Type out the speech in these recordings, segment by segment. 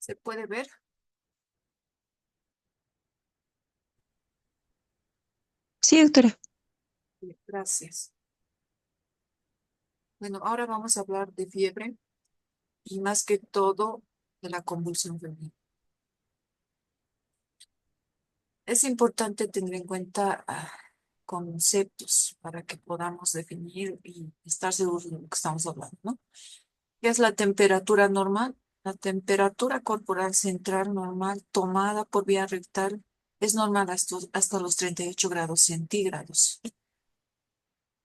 ¿Se puede ver? Sí, doctora. Bien, gracias. Bueno, ahora vamos a hablar de fiebre y más que todo de la convulsión febril. Es importante tener en cuenta conceptos para que podamos definir y estar seguros de lo que estamos hablando, ¿no? ¿Qué es la temperatura normal? La temperatura corporal central normal tomada por vía rectal es normal hasta los 38 grados centígrados.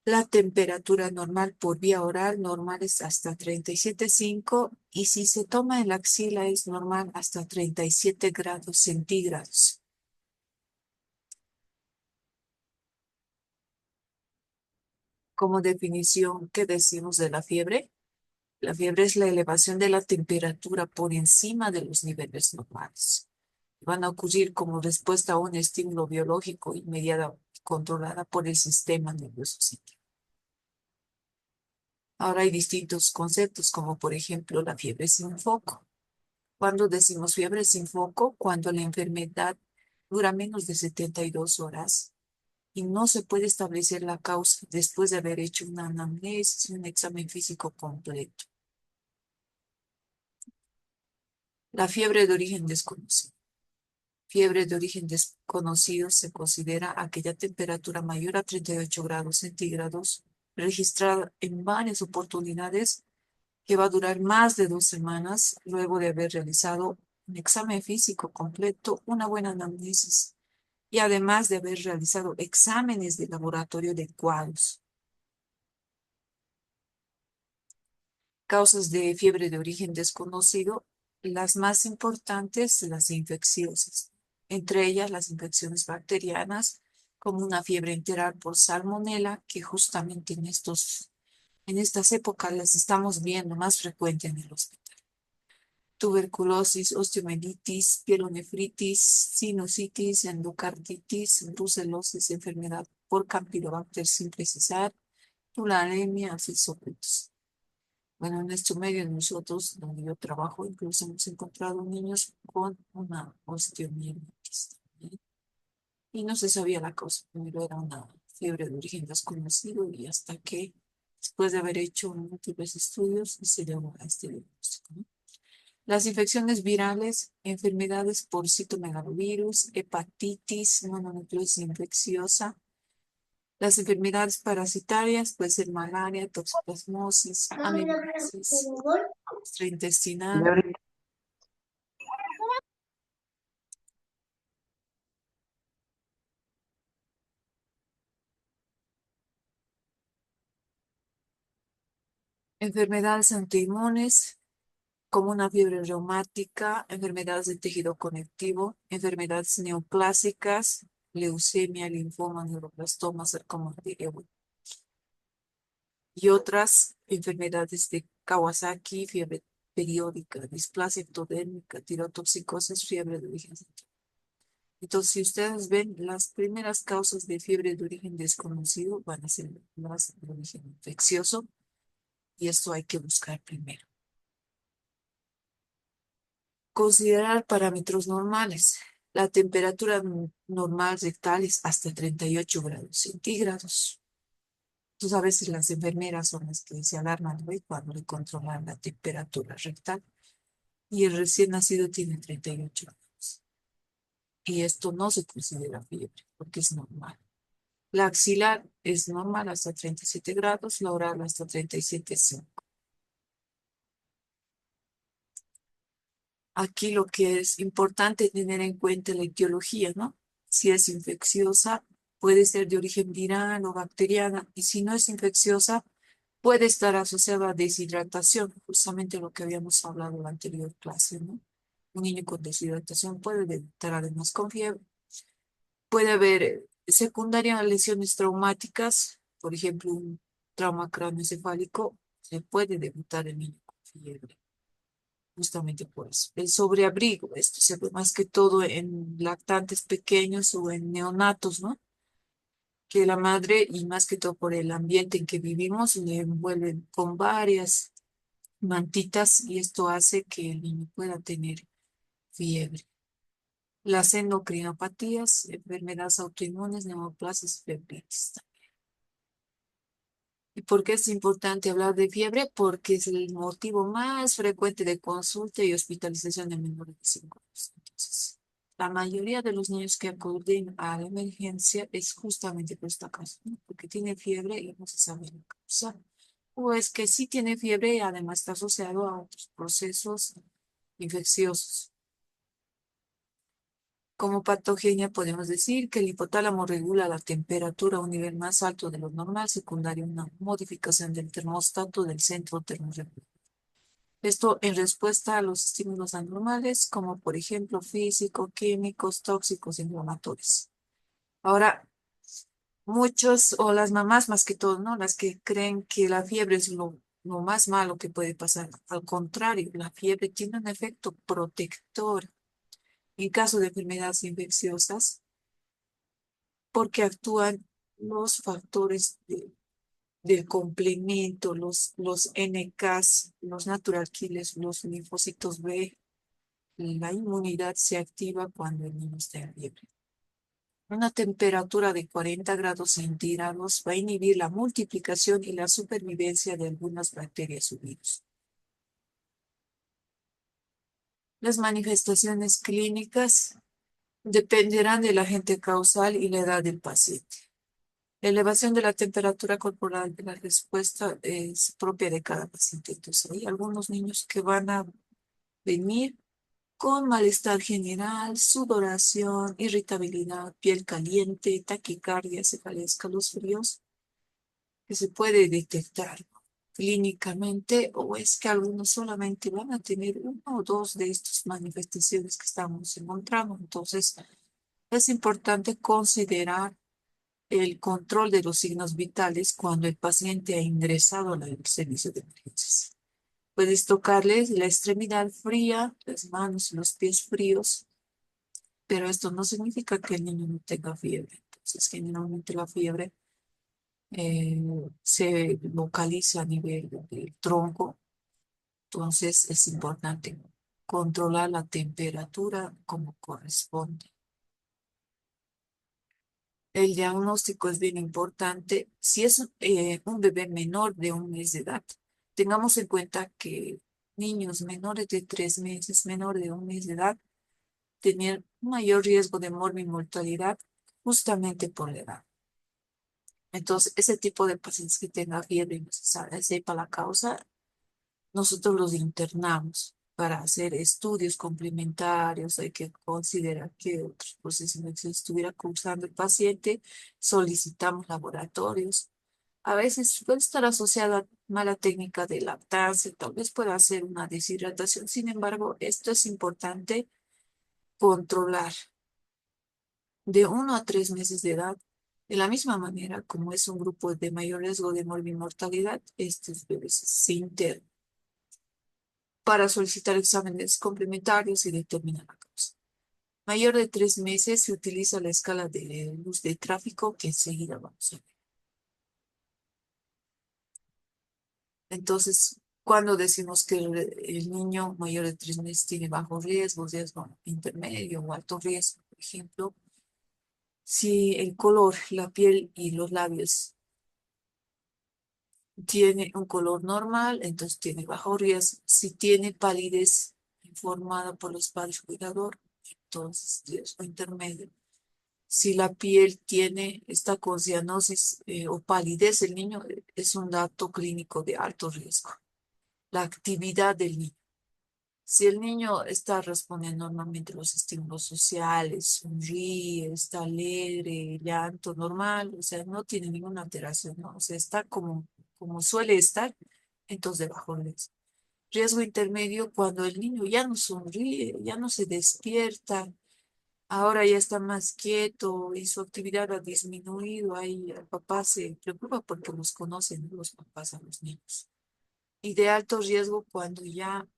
La temperatura normal por vía oral normal es hasta 37,5 y si se toma en la axila es normal hasta 37 grados centígrados. Como definición, ¿qué decimos de la fiebre? La fiebre es la elevación de la temperatura por encima de los niveles normales. Van a ocurrir como respuesta a un estímulo biológico inmediata controlada por el sistema nervioso central. Ahora hay distintos conceptos, como por ejemplo la fiebre sin foco. Cuando decimos fiebre sin foco, cuando la enfermedad dura menos de 72 horas y no se puede establecer la causa después de haber hecho una anamnesis y un examen físico completo. La fiebre de origen desconocido. Fiebre de origen desconocido se considera aquella temperatura mayor a 38 grados centígrados registrada en varias oportunidades que va a durar más de 2 semanas luego de haber realizado un examen físico completo, una buena anamnesis y además de haber realizado exámenes de laboratorio adecuados. Causas de fiebre de origen desconocido, las más importantes, las infecciosas, entre ellas las infecciones bacterianas, como una fiebre enteral por salmonela, que justamente en estas épocas las estamos viendo más frecuente en el hospital. Tuberculosis, osteomielitis, pielonefritis, sinusitis, endocarditis, brucelosis, enfermedad por Campylobacter sin precisar, tularemia, ocultos. Bueno, en nuestro medio, nosotros, donde yo trabajo, incluso hemos encontrado niños con una osteomielitis también. Y no se sabía la causa, primero era una fiebre de origen desconocido y hasta que, después de haber hecho múltiples estudios, se llegó a este diagnóstico, ¿no? Las infecciones virales, enfermedades por citomegalovirus, hepatitis, mononucleosis infecciosa. Las enfermedades parasitarias puede ser malaria, toxoplasmosis, amibiasis, gastrointestinal. Enfermedades autoinmunes, como una fiebre reumática, enfermedades del tejido conectivo, enfermedades neoplásicas, leucemia, linfoma, neuroblastoma, sarcoma de Ewing y otras enfermedades de Kawasaki, fiebre periódica, displasia ectodérmica, tirotoxicosis, fiebre de origen central. Entonces, si ustedes ven, las primeras causas de fiebre de origen desconocido van a ser las de origen infeccioso y esto hay que buscar primero. Considerar parámetros normales. La temperatura normal rectal es hasta 38 grados centígrados. Entonces, a veces las enfermeras son las que se alarman, ¿no? Y cuando le controlan la temperatura rectal. Y el recién nacido tiene 38 grados. Y esto no se considera fiebre porque es normal. La axilar es normal hasta 37 grados, la oral hasta 37,5. Aquí lo que es importante tener en cuenta la etiología, ¿no? Si es infecciosa, puede ser de origen viral o bacteriana, y si no es infecciosa, puede estar asociada a deshidratación, justamente lo que habíamos hablado en la anterior clase, ¿no? Un niño con deshidratación puede debutar además con fiebre. Puede haber secundaria a lesiones traumáticas, por ejemplo, un trauma craneoencefálico, se puede debutar en niño con fiebre, justamente por eso. El sobreabrigo, esto se ve más que todo en lactantes pequeños o en neonatos, ¿no? Que la madre, y más que todo por el ambiente en que vivimos, le envuelven con varias mantitas y esto hace que el niño pueda tener fiebre. Las endocrinopatías, enfermedades autoinmunes, neoplasias y febritis. ¿Y por qué es importante hablar de fiebre? Porque es el motivo más frecuente de consulta y hospitalización de menores de 5 años. Entonces, la mayoría de los niños que acuden a la emergencia es justamente por esta causa, ¿no? Porque tiene fiebre y no se sabe la causa. O es que sí tiene fiebre y además está asociado a otros procesos infecciosos. Como patogenia podemos decir que el hipotálamo regula la temperatura a un nivel más alto de lo normal, secundaria a una modificación del termostato del centro termorregulador. Esto en respuesta a los estímulos anormales, como por ejemplo físico, químicos, tóxicos, inflamatorios. Ahora, muchos o las mamás más que todo, ¿no? Las que creen que la fiebre es lo más malo que puede pasar. Al contrario, la fiebre tiene un efecto protector en caso de enfermedades infecciosas porque actúan los factores del complemento, los NKs, los natural killers, los linfocitos B. La inmunidad se activa cuando el niño está en fiebre. Una temperatura de 40 grados centígrados va a inhibir la multiplicación y la supervivencia de algunas bacterias o virus. Las manifestaciones clínicas dependerán del agente causal y la edad del paciente. La elevación de la temperatura corporal de la respuesta es propia de cada paciente. Entonces, hay algunos niños que van a venir con malestar general, sudoración, irritabilidad, piel caliente, taquicardia, cefaleas, escalofríos, que se puede detectar clínicamente, o es que algunos solamente van a tener uno o dos de estas manifestaciones que estamos encontrando. Entonces, es importante considerar el control de los signos vitales cuando el paciente ha ingresado al servicio de emergencias. Puedes tocarles la extremidad fría, las manos y los pies fríos, pero esto no significa que el niño no tenga fiebre. Entonces, generalmente la fiebre eh, se localiza a nivel del tronco, entonces es importante controlar la temperatura como corresponde. El diagnóstico es bien importante. Si es un bebé menor de 1 mes de edad, tengamos en cuenta que niños menores de 3 meses, menor de 1 mes de edad, tenían un mayor riesgo de mortalidad justamente por la edad. Entonces, ese tipo de pacientes que tenga fiebre y no se sepa la causa, nosotros los internamos para hacer estudios complementarios. Hay que considerar que otros procesos se estuviera cursando el paciente. Solicitamos laboratorios. A veces puede estar asociada a mala técnica de lactancia, tal vez pueda ser una deshidratación. Sin embargo, esto es importante controlar de 1 a 3 meses de edad. De la misma manera, como es un grupo de mayor riesgo de mortalidad, estos bebés se internan para solicitar exámenes complementarios y determinar la causa. Mayor de 3 meses se utiliza la escala de luz de tráfico que enseguida vamos a ver. Entonces, cuando decimos que el niño mayor de 3 meses tiene bajo riesgo, riesgo intermedio o alto riesgo, por ejemplo, si el color, la piel y los labios tiene un color normal, entonces tiene bajo riesgo. Si tiene palidez informada por los padres cuidadores, entonces riesgo intermedio. Si la piel está con cianosis o palidez, el niño es un dato clínico de alto riesgo. La actividad del niño. Si el niño está respondiendo normalmente a los estímulos sociales, sonríe, está alegre, llanto normal, o sea, no tiene ninguna alteración, ¿no? O sea, está como suele estar, entonces de bajo riesgo. Riesgo intermedio cuando el niño ya no sonríe, ya no se despierta, ahora ya está más quieto y su actividad ha disminuido. Ahí el papá se preocupa porque los conocen, ¿no? Los papás a los niños. Y de alto riesgo cuando ya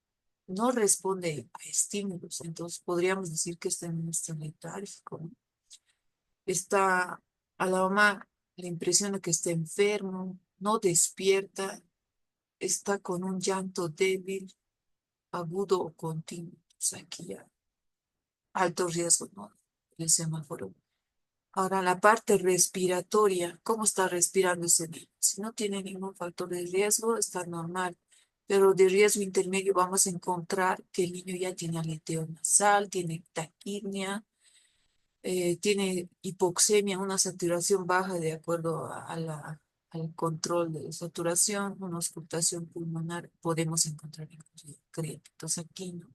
no responde a estímulos. Entonces podríamos decir que está en un estado letárgico, ¿no? Está a la mamá la impresión de que está enfermo, no despierta, está con un llanto débil, agudo o continuo. O sea, aquí ya alto riesgo, ¿no? El semáforo. Ahora, la parte respiratoria, ¿cómo está respirando ese niño? Si no tiene ningún factor de riesgo, está normal. Pero de riesgo intermedio vamos a encontrar que el niño ya tiene aleteo nasal, tiene taquipnea, tiene hipoxemia, una saturación baja de acuerdo al control de saturación, una auscultación pulmonar, podemos encontrar inclusive crépitos aquí, ¿no?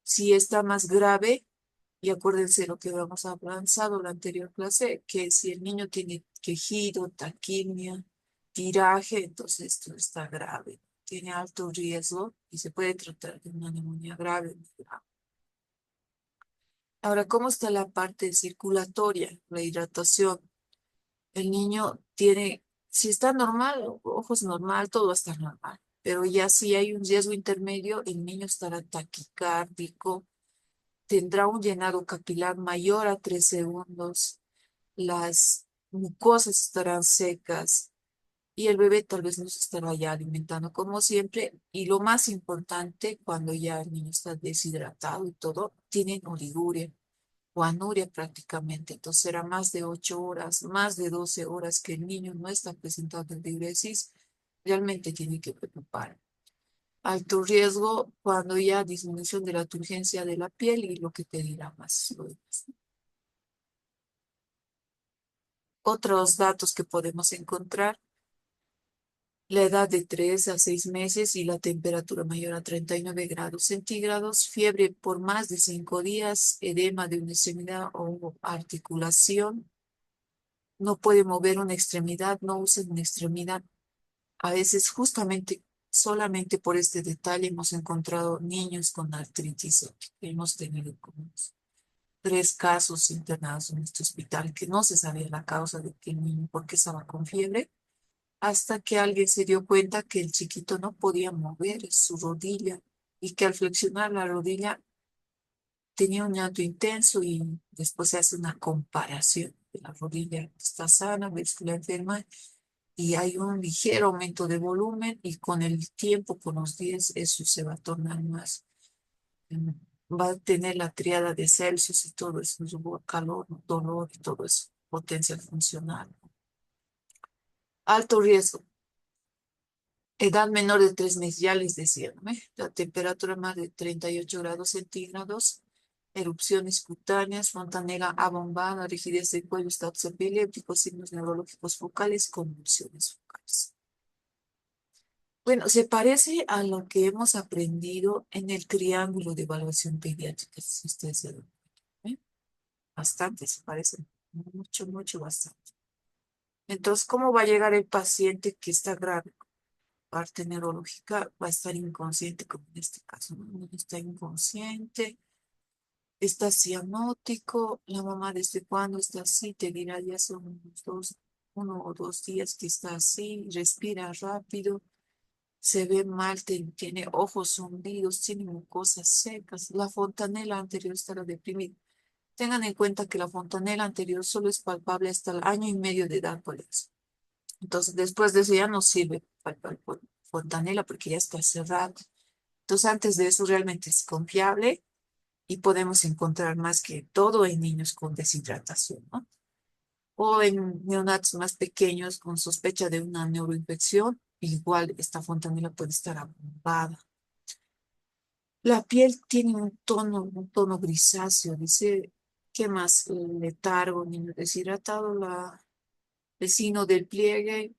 Si está más grave, y acuérdense lo que habíamos avanzado la anterior clase, que si el niño tiene quejido, taquimia, tiraje, entonces esto está grave, tiene alto riesgo y se puede tratar de una neumonía grave. Ahora, ¿cómo está la parte circulatoria, la hidratación? El niño tiene, si está normal, ojos normal, todo va a estar normal. Pero ya si hay un riesgo intermedio, el niño estará taquicárdico, tendrá un llenado capilar mayor a 3 segundos, las mucosas estarán secas y el bebé tal vez no se estará ya alimentando como siempre. Y lo más importante, cuando ya el niño está deshidratado y todo, tienen oliguria o anuria prácticamente. Entonces será más de 8 horas, más de 12 horas que el niño no está presentando diuresis, realmente tiene que preocupar. Alto riesgo cuando ya disminución de la turgencia de la piel y lo que te dirá más. Lo demás. Otros datos que podemos encontrar, la edad de 3 a 6 meses y la temperatura mayor a 39 grados centígrados, fiebre por más de 5 días, edema de una extremidad o articulación, no puede mover una extremidad, no usa una extremidad. A veces justamente solamente por este detalle hemos encontrado niños con artritis. Hemos tenido como 3 casos internados en este hospital que no se sabía la causa de que el niño, por qué estaba con fiebre, hasta que alguien se dio cuenta que el chiquito no podía mover su rodilla y que al flexionar la rodilla tenía un llanto intenso y después se hace una comparación de la rodilla está sana versus la enferma y hay un ligero aumento de volumen y con el tiempo, con los días, eso se va a tornar más, mm, va a tener la triada de Celsius y todo eso, calor, dolor y todo eso, potencial funcional. Alto riesgo. Edad menor de 3 meses, ya les decía, ¿no? La temperatura más de 38 grados centígrados, erupciones cutáneas, fontanela abombada, rigidez del cuello, estados epilépticos, signos neurológicos focales, convulsiones focales. Bueno, se parece a lo que hemos aprendido en el triángulo de evaluación pediátrica, si ustedes se dan cuenta, ¿eh? Bastante, se parece, mucho, mucho, bastante. Entonces, ¿cómo va a llegar el paciente que está grave? Parte neurológica va a estar inconsciente, como en este caso, ¿no? El niño está inconsciente, está cianótico, la mamá desde cuándo está así, te dirá ya son 1 o 2 días que está así, respira rápido, se ve mal, tiene ojos hundidos, tiene mucosas secas, la fontanela anterior estará deprimida. Tengan en cuenta que la fontanela anterior solo es palpable hasta el año y medio de edad, por eso. Entonces, después de eso ya no sirve palpar fontanela porque ya está cerrado. Entonces, antes de eso realmente es confiable y podemos encontrar más que todo en niños con deshidratación, ¿no? O en neonatos más pequeños con sospecha de una neuroinfección, igual esta fontanela puede estar abombada. La piel tiene un tono grisáceo, dice, ¿qué más? Letargo, niño deshidratado, el signo del pliegue,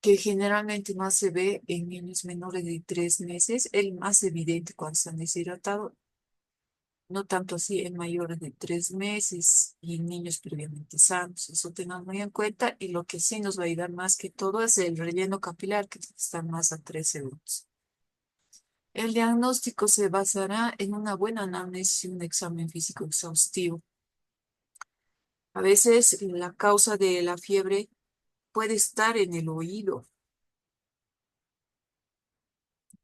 que generalmente más se ve en niños menores de 3 meses, el más evidente cuando están deshidratados, no tanto así en mayores de 3 meses y en niños previamente sanos. Eso tengan muy en cuenta y lo que sí nos va a ayudar más que todo es el relleno capilar, que está más a 3 segundos. El diagnóstico se basará en una buena anamnesis y un examen físico exhaustivo. A veces la causa de la fiebre puede estar en el oído.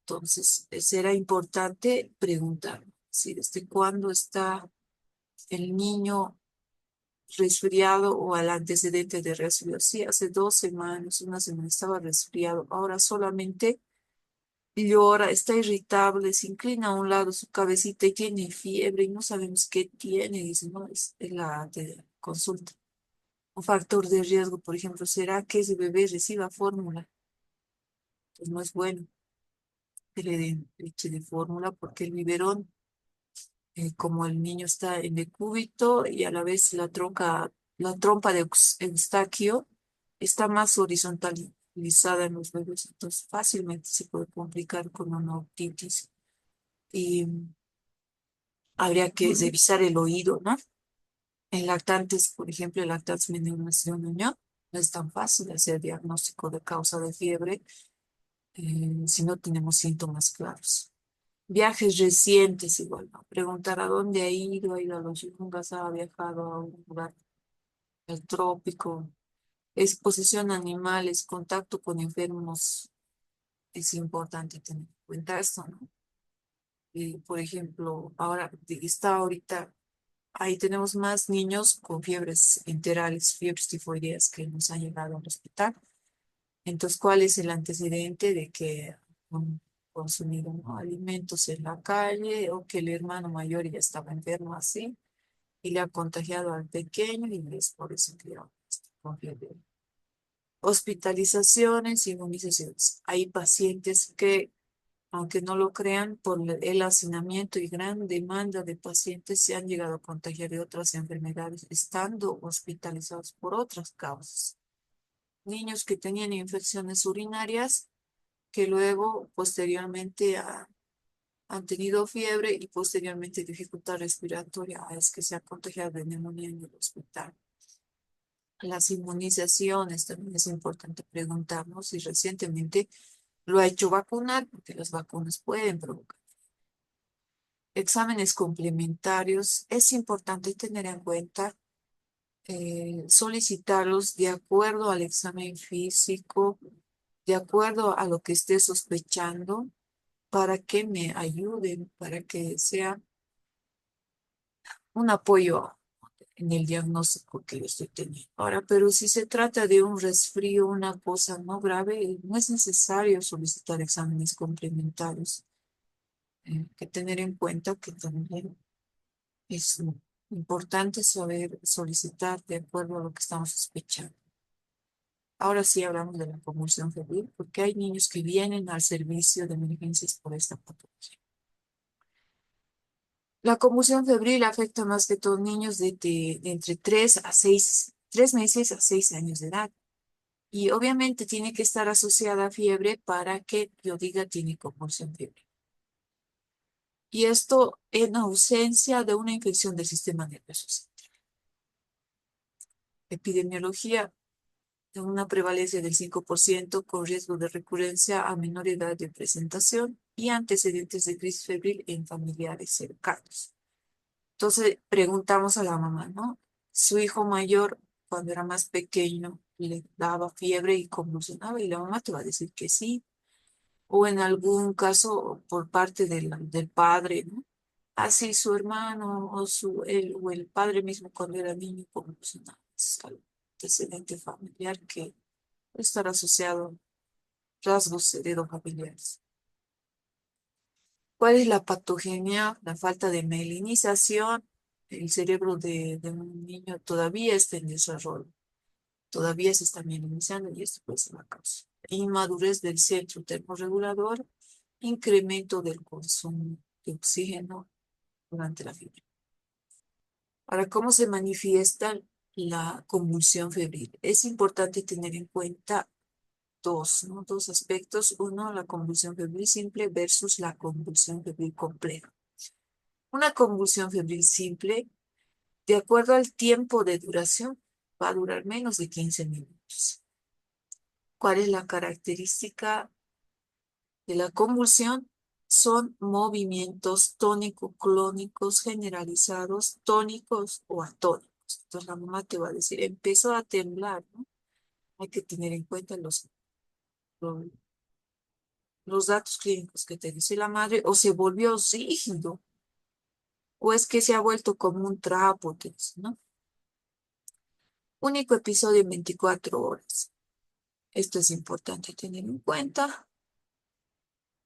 Entonces, será importante preguntar si desde cuándo está el niño resfriado o al antecedente de resfriado. Sí, hace 2 semanas, una semana estaba resfriado. Ahora solamente llora, está irritable, se inclina a un lado su cabecita y tiene fiebre y no sabemos qué tiene, dice, no, es la de consulta. Un factor de riesgo, por ejemplo, ¿será que ese bebé reciba fórmula? Pues no es bueno que le den leche de fórmula porque el biberón, como el niño está en decúbito y a la vez la trompa de Eustaquio está más horizontalizada en los bebés, entonces fácilmente se puede complicar con una otitis y habría que revisar el oído, ¿no? En lactantes, por ejemplo, el lactancia de un año, no es tan fácil hacer diagnóstico de causa de fiebre si no tenemos síntomas claros. Viajes recientes igual, ¿no? Preguntar a dónde ha ido a los yungas, ha viajado a un lugar del trópico, exposición a animales, contacto con enfermos, es importante tener en cuenta esto, ¿no? Por ejemplo, está ahorita, ahí tenemos más niños con fiebres enterales, fiebres tifoideas que nos han llegado al hospital. Entonces, ¿cuál es el antecedente de que han consumido, ¿no?, alimentos en la calle o que el hermano mayor ya estaba enfermo así y le ha contagiado al pequeño y es por eso que ahora está con fiebre? Hospitalizaciones, inmunizaciones. Hay pacientes que, aunque no lo crean, por el hacinamiento y gran demanda de pacientes, se han llegado a contagiar de otras enfermedades, estando hospitalizados por otras causas. Niños que tenían infecciones urinarias, que luego, posteriormente, han tenido fiebre y posteriormente dificultad respiratoria, es que se ha contagiado de neumonía en el hospital. Las inmunizaciones también es importante preguntarnos si recientemente lo ha hecho vacunar, porque las vacunas pueden provocar. Exámenes complementarios, es importante tener en cuenta solicitarlos de acuerdo al examen físico, de acuerdo a lo que esté sospechando, para que me ayuden, para que sea un apoyo en el diagnóstico que yo estoy teniendo. Ahora, pero si se trata de un resfrío, una cosa no grave, no es necesario solicitar exámenes complementarios. Hay que tener en cuenta que también es importante saber solicitar de acuerdo a lo que estamos sospechando. Ahora sí hablamos de la convulsión febril, porque hay niños que vienen al servicio de emergencias por esta patología. La convulsión febril afecta más que todo niños de entre 3 meses a 6 años de edad. Y obviamente tiene que estar asociada a fiebre para que yo diga tiene convulsión febril. Y esto en ausencia de una infección del sistema nervioso central. Epidemiología de una prevalencia del 5% con riesgo de recurrencia a menor edad de presentación y antecedentes de crisis febril en familiares cercanos. Entonces preguntamos a la mamá, ¿no? Su hijo mayor, cuando era más pequeño, le daba fiebre y convulsionaba y la mamá te va a decir que sí. O en algún caso por parte del padre, ¿no? Así su hermano o el padre mismo cuando era niño convulsionaba. Es algo antecedente familiar que puede estar asociado a rasgos heredofamiliares. ¿Cuál es la patogenia? La falta de mielinización. El cerebro de un niño todavía está en desarrollo, todavía se está mielinizando y esto puede ser la causa. Inmadurez del centro termorregulador, incremento del consumo de oxígeno durante la fiebre. Ahora, ¿cómo se manifiesta la convulsión febril? Es importante tener en cuenta dos, ¿no? Dos aspectos. Uno, la convulsión febril simple versus la convulsión febril compleja. Una convulsión febril simple, de acuerdo al tiempo de duración, va a durar menos de 15 minutos. ¿Cuál es la característica de la convulsión? Son movimientos tónico-clónicos generalizados, tónicos o atónicos. Entonces la mamá te va a decir, empezó a temblar, ¿no? Hay que tener en cuenta los, los datos clínicos que te dice la madre, o se volvió rígido, o es que se ha vuelto como un trapo, te dice, ¿no? Único episodio en 24 horas. Esto es importante tener en cuenta.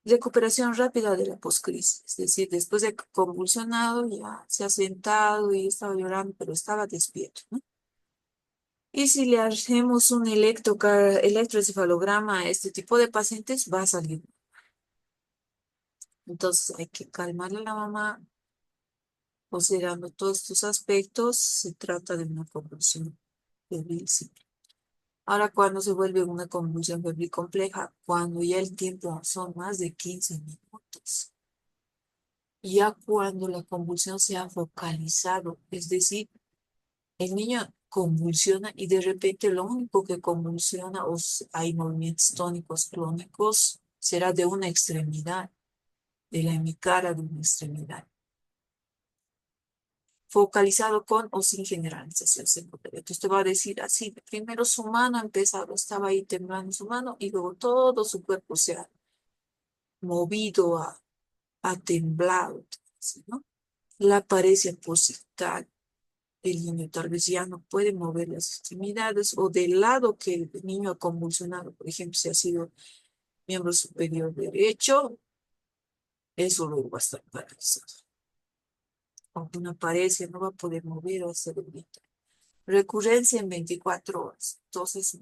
Recuperación rápida de la poscrisis, es decir, después de convulsionado ya se ha sentado y estaba llorando, pero estaba despierto, ¿no? Y si le hacemos un electroencefalograma a este tipo de pacientes, va a salir. Entonces hay que calmarle a la mamá, considerando todos estos aspectos, se trata de una convulsión febril simple. Ahora, cuando se vuelve una convulsión febril compleja, cuando ya el tiempo son más de 15 minutos, ya cuando la convulsión se ha focalizado, es decir, el niño convulsiona y de repente lo único que convulsiona o hay movimientos tónicos clónicos será de una extremidad, de la hemicara de una extremidad, focalizado con o sin generalización secundaria. Entonces te va a decir así, primero su mano ha empezado, estaba ahí temblando su mano y luego todo su cuerpo se ha movido, ha temblado, así, ¿no? La paresia posital, el niño tal vez ya no puede mover las extremidades o del lado que el niño ha convulsionado, por ejemplo, si ha sido miembro superior derecho, eso luego va a estar paralizado. Aunque una paresia no va a poder mover o hacer el grito. Recurrencia en 24 horas. Entonces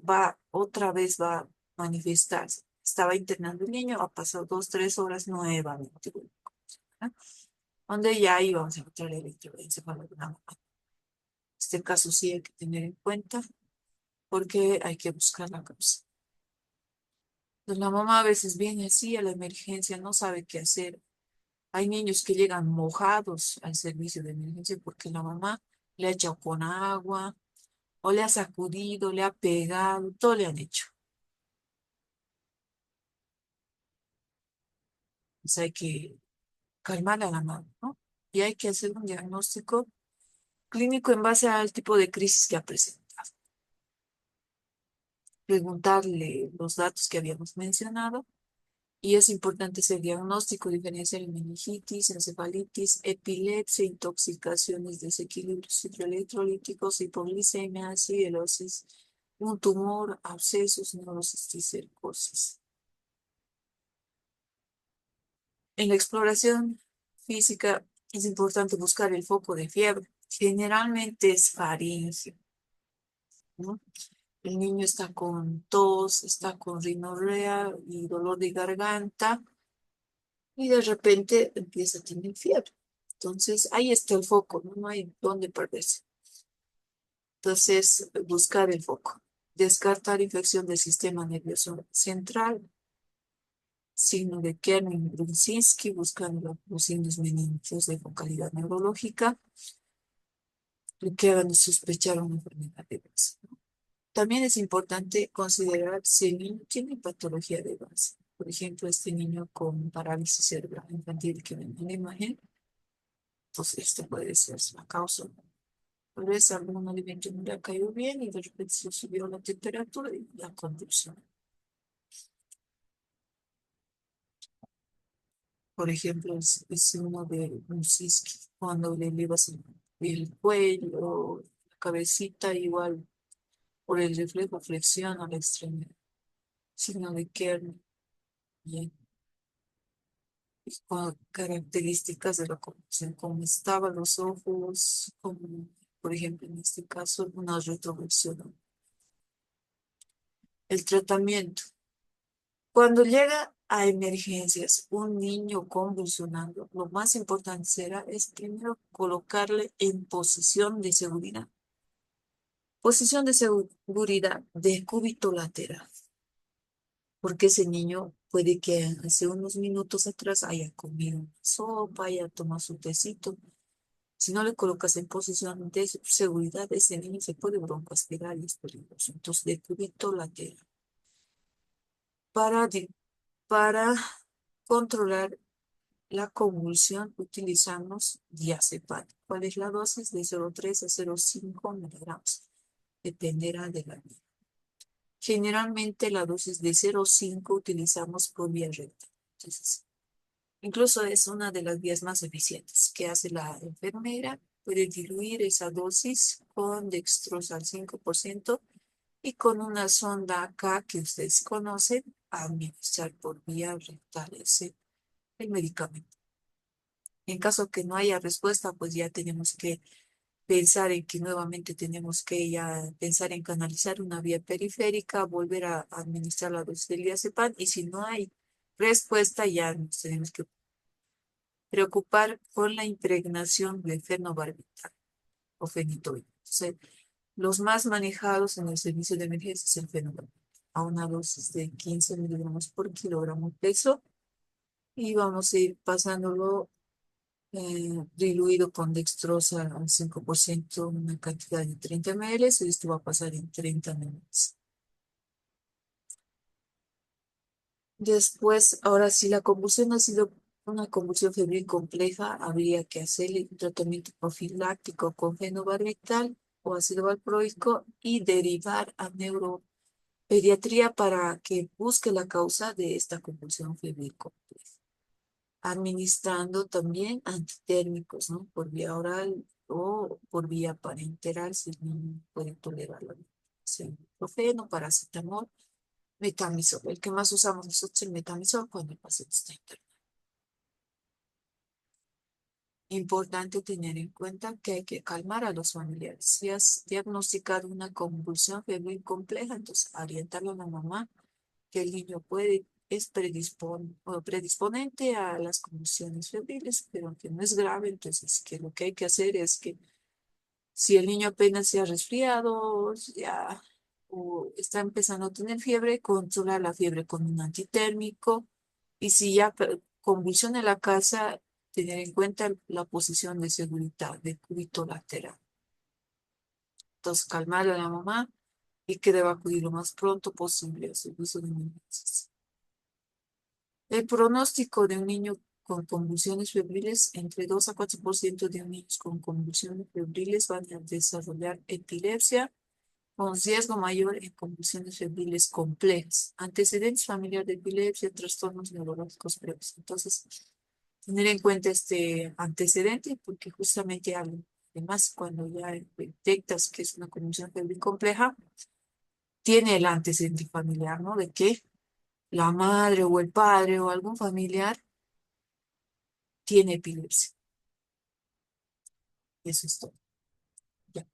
otra vez va a manifestarse. Estaba internando el niño, ha pasado 2, 3 horas nuevamente, ¿no? Donde ya íbamos a encontrar el electroencefalograma. Este caso sí hay que tener en cuenta porque hay que buscar la causa. Pues la mamá a veces viene así a la emergencia, no sabe qué hacer. Hay niños que llegan mojados al servicio de emergencia porque la mamá le ha echado con agua o le ha sacudido, le ha pegado, todo le han hecho. Pues hay que calmar a la mamá, ¿no? Y hay que hacer un diagnóstico clínico en base al tipo de crisis que ha presentado. Preguntarle los datos que habíamos mencionado. Y es importante ese diagnóstico, diferenciar en meningitis, encefalitis, epilepsia, intoxicaciones, desequilibrios hidroelectrolíticos, hipoglicemia, acidosis, un tumor, abscesos, neurosis y cercosis. En la exploración física es importante buscar el foco de fiebre. Generalmente es faringio, ¿no? El niño está con tos, está con rinorrea y dolor de garganta y de repente empieza a tener fiebre. Entonces, ahí está el foco, no, no hay dónde perderse. Entonces, buscar el foco. Descartar infección del sistema nervioso central, signo de Kernin-Brunzinski, buscando los signos meningios de focalidad neurológica, lo que hagan sospechar una enfermedad de base. También es importante considerar si el niño tiene patología de base. Por ejemplo, este niño con parálisis cerebral infantil que ven en la imagen, entonces esto puede ser la causa. Tal vez algún alimento no le ha caído bien y de repente se subió la temperatura y la convulsión. Por ejemplo, es uno de un cisque, cuando le elevas el cuello, la cabecita, igual por el reflejo flexiona la extremidad. Signo de Kern, bien. Y con características de la convulsión, como estaban los ojos, como por ejemplo en este caso una retroversión. El tratamiento. Cuando llega a emergencias un niño convulsionando, lo más importante es primero colocarle en posición de seguridad. Posición de seguridad de cúbito lateral, porque ese niño puede que hace unos minutos atrás haya comido una sopa, haya tomado su tecito. Si no le colocas en posición de seguridad, ese niño se puede broncoaspirar y es peligroso. Entonces, de cúbito lateral. Para, para controlar la convulsión utilizamos diazepam. ¿Cuál es la dosis? De 0,3 a 0,5 miligramos. Dependerá de la vida. Generalmente la dosis de 0,5 utilizamos por vía recta. Entonces, incluso es una de las vías más eficientes que hace la enfermera. Puede diluir esa dosis con dextrosa al 5% y con una sonda acá que ustedes conocen administrar por vía rectal el medicamento. En caso que no haya respuesta, pues ya tenemos que pensar en que nuevamente tenemos que ya pensar en canalizar una vía periférica, volver a administrar la dosis del diazepam y si no hay respuesta, ya nos tenemos que preocupar con la impregnación de fenobarbital o fenitoína. Entonces, los más manejados en el servicio de emergencia es el fenobarbital, a una dosis de 15 miligramos por kilogramo de peso y vamos a ir pasándolo diluido con dextrosa al 5%, una cantidad de 30 ml, y esto va a pasar en 30 minutos. Después, ahora si la convulsión ha sido una convulsión febril compleja, habría que hacerle un tratamiento profiláctico con fenobarbital o ácido valproico y derivar a neuropediatría para que busque la causa de esta convulsión febril compleja, administrando también antitérmicos, ¿no? Por vía oral o por vía parenteral, si el niño puede tolerar la medicación. Ibuprofeno, paracetamol, metamizol. El que más usamos nosotros es el metamizol cuando el paciente está internado. Importante tener en cuenta que hay que calmar a los familiares. Si has diagnosticado una convulsión febril compleja, entonces orientarlo a la mamá que el niño es o predisponente a las convulsiones febriles, pero que no es grave, entonces que lo que hay que hacer es que si el niño apenas se ha resfriado, ya o está empezando a tener fiebre, controlar la fiebre con un antitérmico y si ya convulsiona la casa, tener en cuenta la posición de seguridad de cúbito lateral. Entonces, calmar a la mamá y que deba acudir lo más pronto posible a servicio de emergencias. El pronóstico de un niño con convulsiones febriles, entre 2 a 4% de niños con convulsiones febriles van a desarrollar epilepsia con riesgo mayor en convulsiones febriles complejas, antecedentes familiares de epilepsia, trastornos neurológicos previos. Entonces, tener en cuenta este antecedente porque justamente además cuando ya detectas que es una convulsión febril compleja, tiene el antecedente familiar, ¿no? De que la madre o el padre o algún familiar tiene epilepsia. Eso es todo. Ya.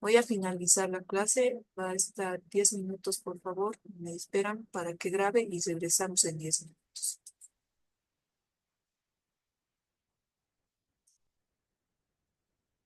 Voy a finalizar la clase. Va a estar 10 minutos, por favor. Me esperan para que grabe y regresamos en 10 minutos.